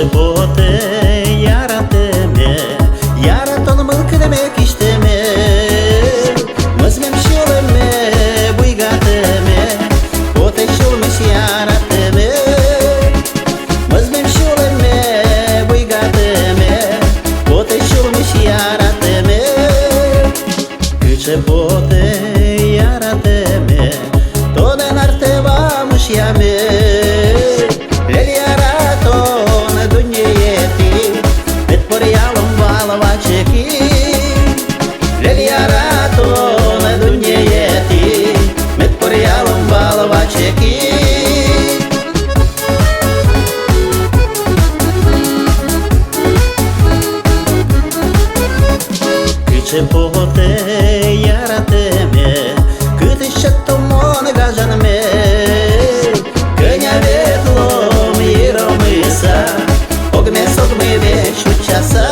pote yarateme yaraton mılkıdeme kişteme mızmem şuleme buygateme pote şulmuş yarateme mızmem şuleme buygateme pote şulmuş yarateme pote yarateme todan arte vamuş yame pote yarateme cât șătomon gajanme Cănea vetlom iromisa ogme sogme veșuceasa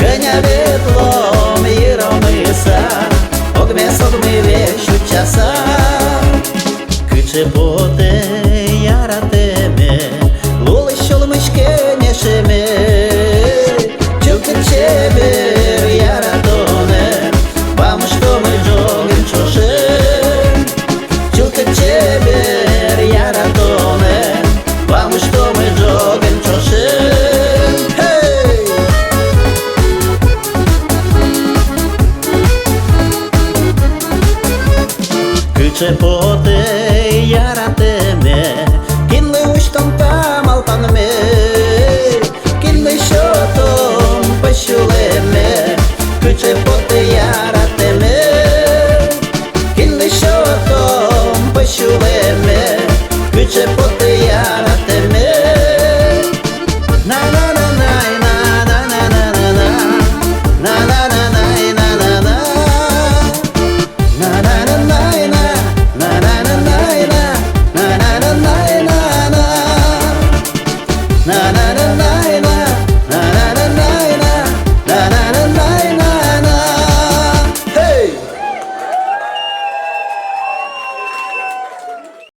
Cănea vetlom iromisa ogme sogme veșuceasa Cât pote yarateme lul șolmuş keneşeme Çılkın çebe pote yarateme kinle uçtan tam altanme kinle şotom paşuleme küçe pote yarateme kinle şotom paşuleme küçe pote yarateme na na na na na na na na na na na na na na na na